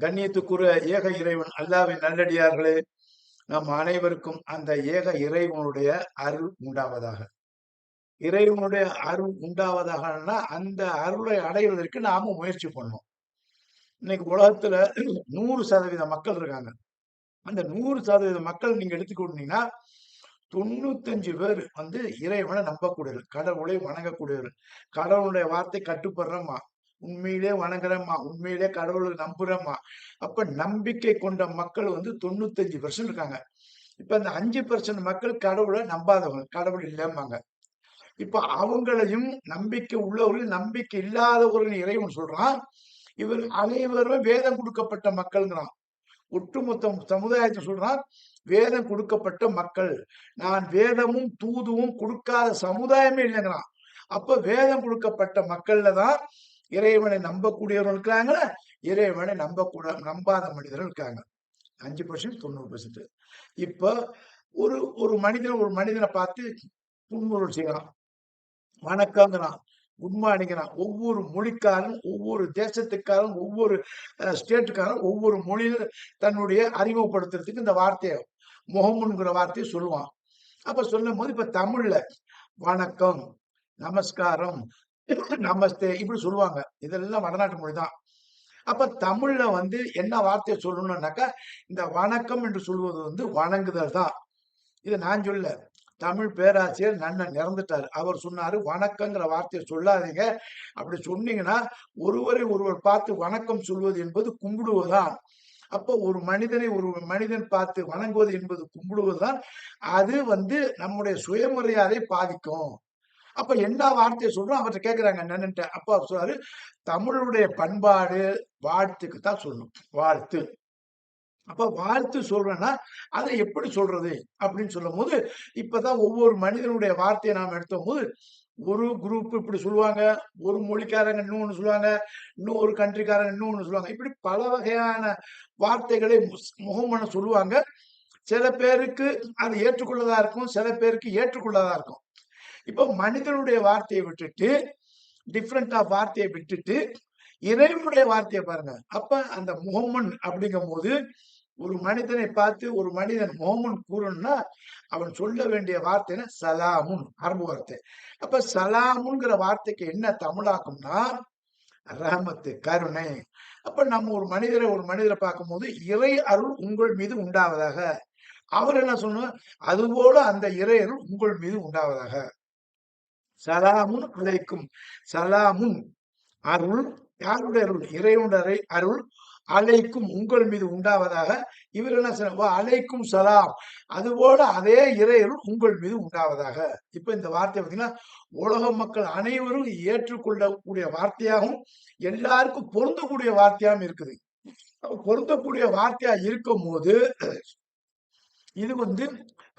கண்ணியத்துக்குரிய ஏக இறைவன் அல்லாஹ்வின் நல்லடியார்களே, நம் அனைவருக்கும் அந்த ஏக இறைவனுடைய அருள் உண்டாவதாக. இறைவனுடைய அருள் உண்டாவதாகன்னா, அந்த அருளை அடைவதற்கு நாம முயற்சி பண்ணணும். இன்னைக்கு உலகத்துல 100% மக்கள் இருக்காங்க. அந்த 100% மக்கள் நீங்க எடுத்துக்கிட்டீங்கன்னா, 95 பேர் இறைவனை நம்பக்கூடியவர், கடவுளை வணங்கக்கூடியவர். கடவுளுடைய வார்த்தை கட்டுப்படுறோமா, உண்மையிலே வணங்குறோமா, உண்மையிலே கடவுளை நம்புறோமா. அப்ப நம்பிக்கை கொண்ட மக்கள் 95% இருக்காங்க. இப்ப அந்த 5% மக்கள் கடவுளை நம்பாதவங்க, கடவுள் இல்லம்பாங்க. இப்ப அவங்களையும் நம்பிக்கை உள்ளவர்கள், நம்பிக்கை இல்லாதவர்கள் இறைவன் சொல்றான். இவர் அனைவரும் வேதம் கொடுக்கப்பட்ட மக்கள்ங்கிறான். ஒட்டுமொத்த சமுதாயத்தை சொல்றான், வேதம் கொடுக்கப்பட்ட மக்கள். நான் வேதமும் தூதுவும் கொடுக்காத சமுதாயமே இல்லைங்கிறான். அப்ப வேதம் கொடுக்கப்பட்ட மக்கள்ல தான் இறைவனை நம்பக்கூடியவர்கள் இருக்கிறாங்க, இறைவனை நம்பாத மனிதர்கள் இருக்காங்க. 5% 90%. இப்ப ஒரு ஒரு மனிதனை பார்த்து புன்முறுவல் செய்யலாம், வணக்கங்கிறான், குட் மார்னிங்கிறான். ஒவ்வொரு மொழிக்காரன், ஒவ்வொரு தேசத்துக்காரன், ஒவ்வொரு ஸ்டேட்டுக்காரன் ஒவ்வொரு மொழியில தன்னுடைய அறிமுகப்படுத்துறதுக்கு இந்த வார்த்தையை, முகமுன்கிற வார்த்தையை சொல்லுவான். அப்ப சொல்லும் போது இப்ப தமிழ்ல வணக்கம், நமஸ்காரம், நமஸ்தே இப்படி சொல்லுவாங்க. இதெல்லாம் வடநாட்டு மொழி தான். அப்ப தமிழ்ல என்ன வார்த்தையை சொல்லணும்னாக்கா, இந்த வணக்கம் என்று சொல்வது வணங்குதல் தான். இதை நான் சொல்ல, தமிழ் பேராசிரியர் நன்னன் இறந்துட்டாரு. அவர் சொன்னாரு, வணக்கங்கிற வார்த்தையை சொல்லாதீங்க. அப்படி சொன்னீங்கன்னா ஒருவரை ஒருவர் பார்த்து வணக்கம் சொல்வது என்பது கும்பிடுவதுதான். அப்போ ஒரு மனிதன் பார்த்து வணங்குவது என்பது கும்பிடுவதுதான். அது நம்முடைய சுயமரியாதை பாதிக்கும். அப்ப என்ன வார்த்தையை சொல்றோம் அவர்கிட்ட கேட்கிறாங்க நன்னன்ட்ட. அப்ப அவர் சொல்றாரு, தமிழுடைய பண்பாடு வாழ்த்துக்கு தான் சொல்லணும், வாழ்த்து. அப்ப வாழ்த்து சொல்றேன்னா அதை எப்படி சொல்றது அப்படின்னு சொல்லும் போது, இப்பதான் ஒவ்வொரு மனிதனுடைய வார்த்தையை நாம் எடுத்த போது, ஒரு குரூப் இப்படி சொல்லுவாங்க, ஒரு மொழிக்காரங்க இன்னொன்னு சொல்லுவாங்க, இன்னொரு கண்ட்ரிக்காரங்க இன்னொன்னு சொல்லுவாங்க. இப்படி பல வகையான வார்த்தைகளை முகமன சொல்லுவாங்க. சில பேருக்கு அது ஏற்றுக்கொள்ளதா இருக்கும், சில பேருக்கு ஏற்றுக்கொள்ளதா இருக்கும். இப்போ மனிதனுடைய வார்த்தையை விட்டுட்டு, டிஃப்ரெண்ட் ஆஃப் வார்த்தையை விட்டுட்டு, இறைவனுடைய வார்த்தையை பாருங்க. அப்ப அந்த முகம்மன் அப்படிங்கும் போது, ஒரு மனிதனை பார்த்து ஒரு மனிதன் முகமன் கூறணும்னா, அவன் சொல்ல வேண்டிய வார்த்தை சலாமுன், அரபு வார்த்தை. அப்ப சலாமுங்கிற வார்த்தைக்கு என்ன தமிழாக்கும்னா, ரஹமத்து, கருணை. அப்ப நம்ம ஒரு மனிதரை பார்க்கும்போது, இறை அருள் உங்கள் மீது உண்டாவதாக. அவர் என்ன சொல்லணும், அதுபோல அந்த இறை அருள் உங்கள் மீது உண்டாவதாக. சலாமுன் அலைக்கும், சலாமுன் அருள், யாருடைய அருள், இறைவனுடைய அருள், அலைக்கும் உங்கள் மீது உண்டாவதாக. இவர் என்ன சொல்ற, அலைக்கும் சலாம், அதுபோல அதே இறையருள் உங்கள் மீது உண்டாவதாக. இப்ப இந்த வார்த்தை பார்த்தீங்கன்னா, உலக மக்கள் அனைவரும் ஏற்றுக்கொள்ளக்கூடிய வார்த்தையாகவும் எல்லாருக்கும் பொருந்தக்கூடிய வார்த்தையாகவும் இருக்குது. பொருந்தக்கூடிய வார்த்தையா இருக்கும் போது, இது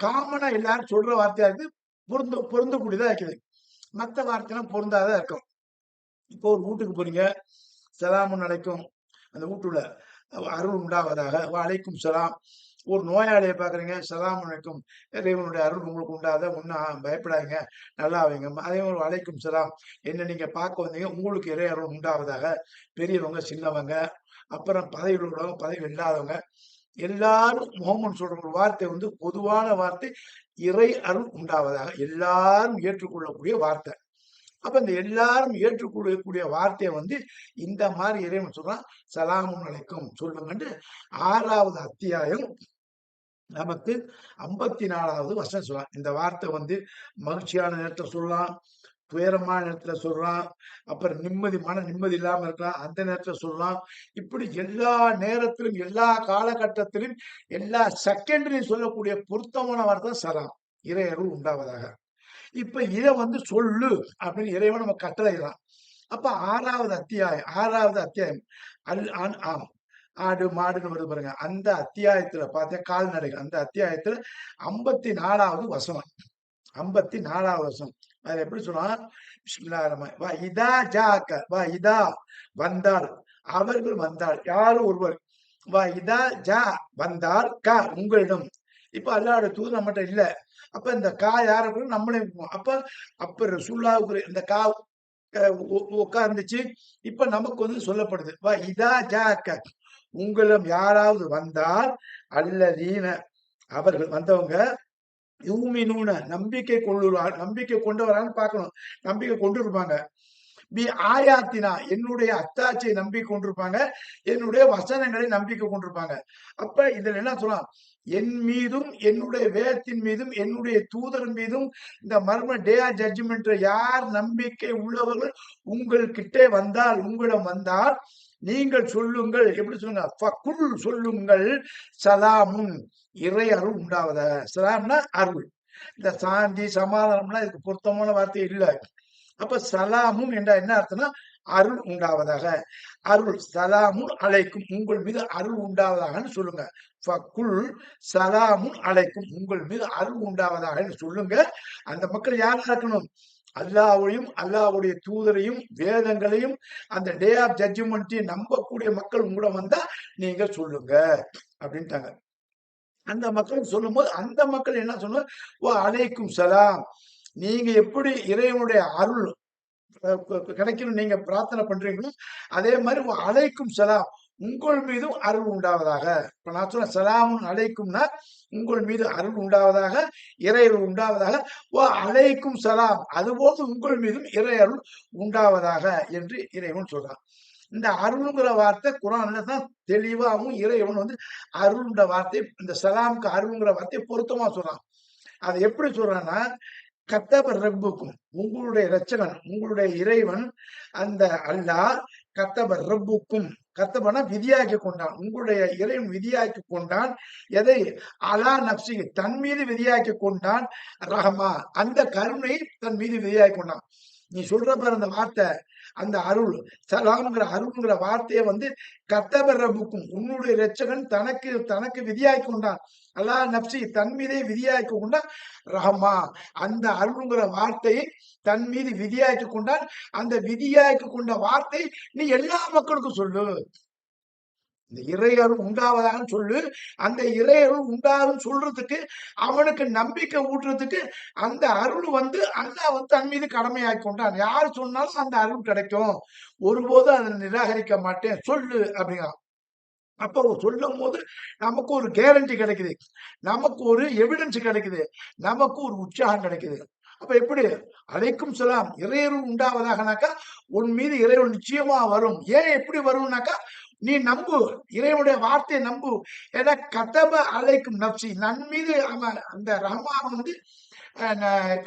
காமனா எல்லாரும் சொல்ற வார்த்தையா இருக்கு, பொருந்தக்கூடியதா இருக்குது. மற்ற வார்த்தைலாம் பொருந்தாதான் இருக்கும். இப்போ ஒரு வீட்டுக்கு போறீங்க, சலாமுன் அலைக்கும், அந்த வீட்டுல அருள் உண்டாவதாக, அலைக்கும் சலாம். ஒரு நோயாளியை பாக்குறீங்க, சலாம் அலைக்கும், இறைவனுடைய அருள் உங்களுக்கு உண்டாத, ஒன்னும் பயப்படாதீங்க, நல்லா வைங்க. அதே மாதிரி அலைக்கும் சலாம், என்ன நீங்க பார்க்க வந்தீங்க, உங்களுக்கு இறை அருள் உண்டாவதாக. பெரியவங்க, சின்னவங்க, அப்புறம் பதவியில் உள்ளவங்க, பதவி இல்லாதவங்க, எல்லாரும் முகமன் சொல்ற ஒரு வார்த்தை பொதுவான வார்த்தை, இறை அருள் உண்டாவதாக. எல்லாரும் ஏற்றுக்கொள்ளக்கூடிய வார்த்தை. அப்ப இந்த எல்லாரும் ஏற்றுக்கொள்ளக்கூடிய வார்த்தையை இந்த மாதிரி இறைவன் சொல்றான், சலாமுன் அலைக்கும் சொல்லுங்கன்னு 6வது அத்தியாயம் நமக்கு 54வது வசனம் சொல்லலாம். இந்த வார்த்தை மகிழ்ச்சியான நேரத்துல சொல்லலாம், துயரமான நேரத்துல சொல்றான், அப்புறம் மன நிம்மதி இல்லாம இருக்கலாம், அந்த நேரத்துல சொல்லலாம். இப்படி எல்லா நேரத்திலும், எல்லா காலகட்டத்திலும், எல்லா செகண்ட்லையும் சொல்லக்கூடிய பொருத்தமான வார்த்தை சலாம், இறை அருள் உண்டாவதாக. இப்ப இத சொல்லு அப்படின்னு இறைவன் நம்ம கட்டளையிடலாம். அப்ப 6வது அத்தியாயம் ஆடு மாடுன்னு வருது பாருங்க. அந்த அத்தியாயத்துல பார்த்தேன், கால்நடைகள், அந்த அத்தியாயத்துல 54வது வசனம், 54வது வசனம். அது எப்படி சொல்றான், பிஸ்மில்லாஹிர் ரஹ்மானிர் ரஹீம். வ இதா ஜாக்க, வ இதா வந்தால், அவர்கள் வந்தால், யாரும் ஒருவர், வ இதா ஜா வந்தால், க உங்களிடம். இப்ப அல்லாஹ்வுடைய தூதர் நம்மகிட்ட இல்ல. அப்ப இந்த கா யார நம்மளே அப்ப ரசூலுல்லாஹ்வுக்கு இந்த கா உட்கார்ந்துச்சு. இப்ப நமக்கு சொல்லப்படுது, வ இதா ஜாக்க, உங்களிடம் யாராவது வந்தால் அல்லதீன அவர்கள் வந்தவங்க யூமினூன நம்பிக்கை கொண்டவரான்னு பார்க்கணும். நம்பிக்கை கொண்டு இருப்பாங்க. பி ஆயாத்தினா என்னுடைய அத்தாட்சியை நம்பிக்கை கொண்டிருப்பாங்க, என்னுடைய வசனங்களை நம்பிக்கை கொண்டிருப்பாங்க. அப்ப இதுல என்ன சொல்லலாம், என் மீதும் என்னுடைய வேதத்தின் மீதும் என்னுடைய தூதர் மீதும் இந்த மர்ம டே ஆஃப் ஜட்ஜ்மெண்ட் யார் நம்பிக்கை உள்ளவர்கள் உங்கள்கிட்ட வந்தால் உங்களிடம் வந்தால் நீங்கள் சொல்லுங்கள். எப்படி சொல்லுங்க, ஃபக்குல் சொல்லுங்கள், சலாமுன் இறை அருள் உண்டாவதா. சலாம்னா அருள். இந்த சாந்தி சமாதானம்னா இதுக்கு பொருத்தமான வார்த்தை இல்லை. அப்ப சலாமும் என்றால் என்ன அர்த்தம்னா அருள் உண்டாவதாக. அருள் சலாமுன் அழைக்கும் உங்கள் மீது அருள் உண்டாவதாகன்னு சொல்லுங்க. ஃபக்குல் சலாமுன் அழைக்கும் உங்கள் மீது அருள் உண்டாவதாக சொல்லுங்க. அந்த மக்கள் யாரா இருக்கணும், அல்லாஹ்வையும் அல்லாஹ்வுடைய தூதரையும் வேதங்களையும் அந்த டே ஆஃப் ஜட்ஜ்மெண்ட்டையும் நம்பக்கூடிய மக்கள் உங்களை வந்தா நீங்க சொல்லுங்க அப்படின்ட்டாங்க. அந்த மக்கள் சொல்லும் போது அந்த மக்கள் என்ன சொன்ன, அலைக்கும் சலாம், நீங்க எப்படி இறைவனுடைய அருள் கிடைக்கணும் நீங்க பிரார்த்தனை பண்றீங்களோ அதே மாதிரி அலைக்கும் சலாம் உங்கள் மீதும் அருள் உண்டாவதாக. இப்ப நான் சொன்ன சலாமுன் அலைக்கும்னா உங்கள் மீது அருள் உண்டாவதாக, இறை அருள் உண்டாவதாக. அலைக்கும் சலாம் அதுபோது உங்கள் மீதும் இறை அருள் உண்டாவதாக என்று இறைவன் சொல்றான். இந்த அருள்ங்கிற வார்த்தை குரான்ல தான் தெளிவாகவும் இறைவன் வந்து அருள்ன்ற வார்த்தை இந்த சலாமுக்கு அருள்ங்கிற வார்த்தையை பொருத்தமா சொல்றான். அதை எப்படி சொல்றான்னா, கத்தப ரப்புக்கும் உங்களுடைய இரட்சகன் உங்களுடைய இறைவன் அந்த அல்லாஹ் கத்தப ரப்புக்கும் கத்தபனா விதியாக்கி கொண்டான், உங்களுடைய இறைவன் விதியாக்கி கொண்டான். எதை அலா நப்சி தன் மீது விதியாக்கி கொண்டான், ரஹமா அந்த கருணை தன் மீது விதியாக்கி கொண்டான். நீ சொல்ற பாரு அந்த வார்த்தை, அந்த அருள் சலாம்ங்கிற அருள்ங்கிற வார்த்தையை வந்து கத்தப ரப்புக்கும் உன்னுடைய இரட்சகன் தனக்கு தனக்கு விதியாக்கி கொண்டான், அல்லா நப்சி தன் மீதே விதியாக்கி கொண்டான், ரஹமா அந்த அருள்ங்கிற வார்த்தையை தன் மீது விதியாக்கி கொண்டான். அந்த விதியாக்கி கொண்ட வார்த்தை நீ எல்லா மக்களுக்கும் சொல்லு. இந்த இறையருள் உண்டாவதான்னு சொல்லு. அந்த இறையருள் உண்டாதுன்னு சொல்றதுக்கு அவனுக்கு நம்பிக்கை ஊட்டுறதுக்கு அந்த அருள் வந்து அல்லாஹ் வந்து தன் மீது கடமையாக்கி கொண்டான். யார் சொன்னாலும் அந்த அருள் கிடைக்கும், ஒருபோதும் அதை நிராகரிக்க மாட்டேன் சொல்லு அப்படிங்கிறான். அப்போ சொல்லும் போது நமக்கு ஒரு கேரண்டி கிடைக்குது, நமக்கு ஒரு எவிடன்ஸ் கிடைக்குது, நமக்கு ஒரு உற்சாகம் கிடைக்குது. அப்ப எப்படி அலைக்கும் சலாம் இறையருள் உண்டாவதாகனாக்கா உன் மீது இறைவன் நிச்சயமா வரும். ஏன் எப்படி வரும்னாக்கா நீ நம்பு, இறைவனுடைய வார்த்தையை நம்பு. ஏன்னா கத்தப அலைக்கும் நப்சி நன் மீது அவன் அந்த ரஹ்மான் வந்து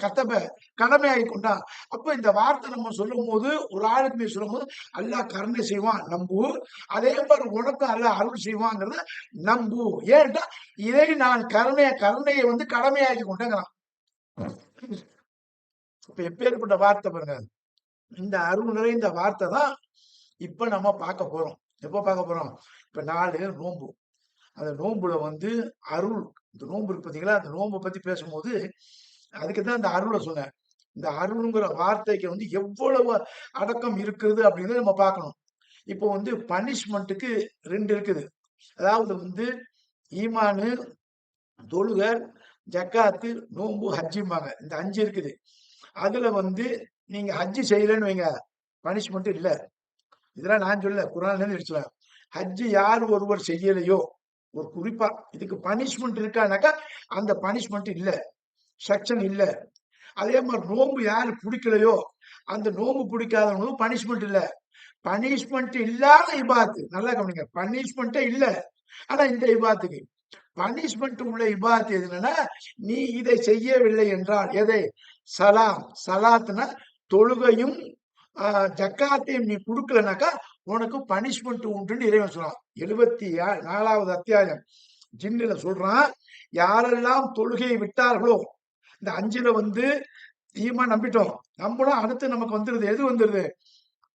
கத்தப கடமையாகி கொண்டான். அப்ப இந்த வார்த்தை நம்ம சொல்லும் போது ஒரு ஆளுக்கு போய் சொல்லும் போது அல்லாஹ் கருணை செய்வான் நம்பு, அதே மாதிரி உனக்கும் அல்லாஹ் அருள் செய்வாங்கிறத நம்பு. ஏன்டா இதை நான் கருணையை வந்து கடமையாக்கி கொண்டேங்கிறான். இப்ப எப்பேற்பட்ட வார்த்தை பாருங்க. இந்த அருள் நிறைந்த வார்த்தை தான் இப்ப நம்ம பார்க்க போறோம். எப்ப பார்க்க போறோம், இப்ப 4 நோன்பு. அந்த நோன்புல வந்து அருள், இந்த நோன்பு இருக்கு பாத்தீங்களா, அந்த நோன்பை பத்தி பேசும்போது அதுக்குதான் இந்த அருளை சொன்னேன். இந்த அருள்ங்கிற வார்த்தைக்கு வந்து எவ்வளவு அடக்கம் இருக்குது அப்படிங்கறத நம்ம பார்க்கணும். இப்போ வந்து பனிஷ்மெண்ட்டுக்கு 2 இருக்குது. அதாவது வந்து ஈமானு, தொழுகை, ஜக்காத்து, நோன்பு, ஹஜ்ஜிம்பாங்க. இந்த 5 இருக்குது. அதுல வந்து நீங்க ஹஜ்ஜி செய்யலன்னு வைங்க, பனிஷ்மெண்ட் இல்ல. இதெல்லாம் நான் சொல்ல, குரான்ல இருந்து எடுத்துக்கலாம். ஹஜ்ஜி யார் ஒருவர் செய்யலையோ, ஒரு குறிப்பா இதுக்கு பனிஷ்மெண்ட் இருக்கானாக்கா அந்த பனிஷ்மெண்ட் இல்ல, செக்ஷன் இல்ல. அதே மாதிரி நோன்பு யாரு பிடிக்கலையோ அந்த நோன்பு பிடிக்காதவங்களும் பனிஷ்மெண்ட் இல்ல. பனிஷ்மெண்ட் இல்லாத இபாத்து, நல்லா கவனிங்க, பனிஷ்மெண்ட்டே இல்ல. ஆனா இந்த இபாத்துக்கு பனிஷ்மெண்ட் உள்ள இபாத் எதுன்னா, நீ இதை செய்யவில்லை என்றால், எதை சலாம் சலாத்னா தொழுகையும் ஜக்காத்தையும் நீ கொடுக்கலனாக்கா உனக்கு பனிஷ்மெண்ட் உண்டுன்னு இறைவன் சொல்றான். 74வது அத்தியாயம் ஜின்னுல சொல்றான், யாரெல்லாம் தொழுகையை விட்டார்களோ, இந்த 5ல வந்து ஈமான் நம்பிட்டோம், நம்பணும், அடுத்து நமக்கு வந்துருது, எது வந்துருது,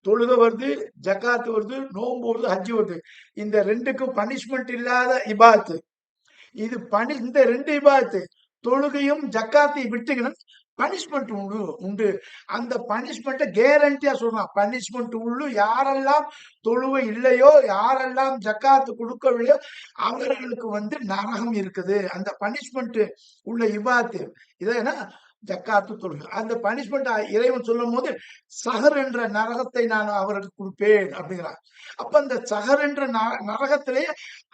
தொழுகை வருது, ஜக்காத்து வருது, நோன்பு வருது, ஹஜ்ஜி வருது. இந்த 2க்கும் பனிஷ்மெண்ட் இல்லாத இபாத்து இது. இந்த 2 இபாத்து தொழுகையும் ஜக்காத்தையும் விட்டுக்கணும், பனிஷ்மெண்ட் உண்டு. அந்த பனிஷ்மெண்ட்டை கேரண்டியா சொல்றான். பனிஷ்மெண்ட் உள்ள யாரெல்லாம் தொழுவை இல்லையோ, யாரெல்லாம் ஜக்காத்து கொடுக்கவில்லையோ அவர்களுக்கு வந்து நரகம் இருக்குது. அந்த பனிஷ்மெண்ட் உள்ள இபாத்து இதனா ஜக்காத்து தொழுகை. அந்த பனிஷ்மெண்ட் இறைவன் சொல்லும்போது, "சஹர் என்ற நரகத்தை நான் அவருக்கு குடுப்பேன்" அப்படிங்கிறான். அப்ப அந்த சஹர் என்ற நரகத்திலே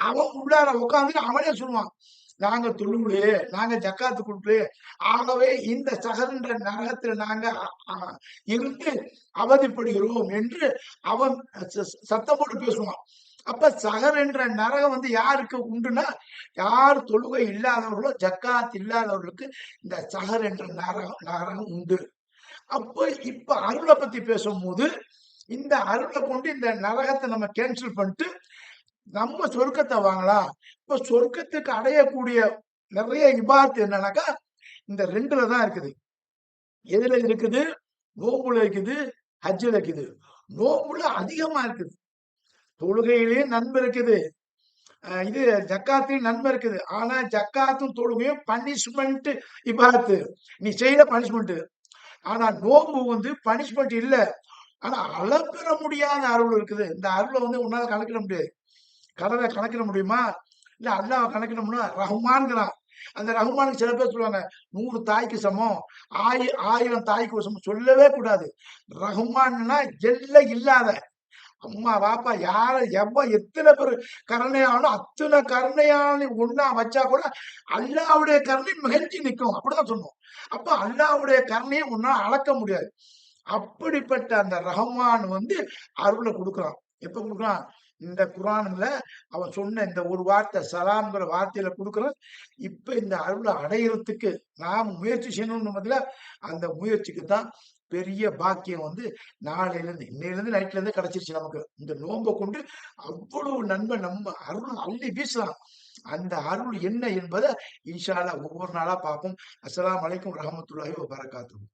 அவன் உள்ளார உட்கார்ந்துட்டு அவனே சொல்லுவான், "நாங்க தொழுகலையே, நாங்க ஜக்காத்து குடுக்கலையே. ஆகவே இந்த சஹர் என்ற நரகத்தில் நாங்க அ இருந்து அவதிப்படுகிறோம்" என்று அவன் சத்தம் போட்டு பேசுவான். அப்ப சஹர் என்ற நரகம் வந்து யாருக்கு உண்டுன்னா, யார் தொழுகை இல்லாதவர்களோ, ஜக்காத் இல்லாதவர்களுக்கு இந்த சஹர் என்ற நரகம் உண்டு. அப்ப இப்ப அருளை பத்தி பேசும்போது, இந்த அருளை கொண்டு இந்த நரகத்தை நம்ம கேன்சல் பண்ணிட்டு, நம்ம சொர்க்கத்தை வாங்கலாம். இப்ப சொர்க்கத்துக்கு அடையக்கூடிய நிறைய இபாதத் என்னன்னாக்கா, இந்த 2ல தான் இருக்குது. எதுல இருக்குது? நோம்புல இருக்குது, ஹஜ்ஜுல இருக்குது. நோம்புல அதிகமா இருக்குது. தொழுகையிலேயும் நன்மை இருக்குது. இது ஜக்காத்தையும் நன்மை இருக்குது. ஆனா ஜக்காத்தும் தொழுகையும் பனிஷ்மெண்ட் இபாதத்து. நீ செய்த பனிஷ்மெண்ட். ஆனா நோம்பு வந்து பனிஷ்மெண்ட் இல்ல. ஆனா அளப்பெற முடியாத அருள் இருக்குது. இந்த அருள வந்து உன்னால கணக்கிட முடியாது. கடலை கணக்கிட முடியுமா? இல்ல அல்லாஹ் கணக்கிடணும்னா ரஹ்மான்ங்கிறான். அந்த ரஹ்மானுக்கு சில பேர் சொல்லுவாங்க, 100 தாய்க்கு சமம், 1000 தாய்க்கு சமம் சொல்லவே கூடாது. ரஹ்மான்னா எல்லை இல்லாத. அம்மா, வாப்பா யார எத்தனை பேரு கருணையாலும் அத்தனை கருணையாலும் ஒண்ணா வச்சா கூட அல்லாஹ்வுடைய கருணை மிகைச்சு நிக்கும். அப்படிதான் சொன்னோம். அப்ப அல்லாஹ்வுடைய கருணையை உன்னால அளக்க முடியாது. அப்படிப்பட்ட அந்த ரஹ்மான் வந்து அருளை குடுக்குறான். எப்ப குடுக்குறான்? இந்த குர்ஆன்ல அவன் சொன்ன இந்த ஒரு வார்த்தை சலாம்ங்கிற வார்த்தையில குடுக்குறான். இப்ப இந்த அருளை அடையறதுக்கு நாம் முயற்சி செய்யணும்னு பதிலா அந்த முயற்சிக்கு தான் பெரிய பாக்கியம் வந்து நாளையிலிருந்து இன்னையிலிருந்து நைட்ல இருந்து கிடைச்சிருச்சு நமக்கு. இந்த நோன்பை கொண்டு அவ்வளவு நன்மை நம்ம அருள் அள்ளி வீசலாம். அந்த அருள் என்ன என்பதை இன்ஷா அல்லாஹ் ஒவ்வொரு நாளா பார்ப்போம். அஸ்ஸலாமு அலைக்கும் வரஹ்மத்துல்லாஹி வபரகாத்துஹு.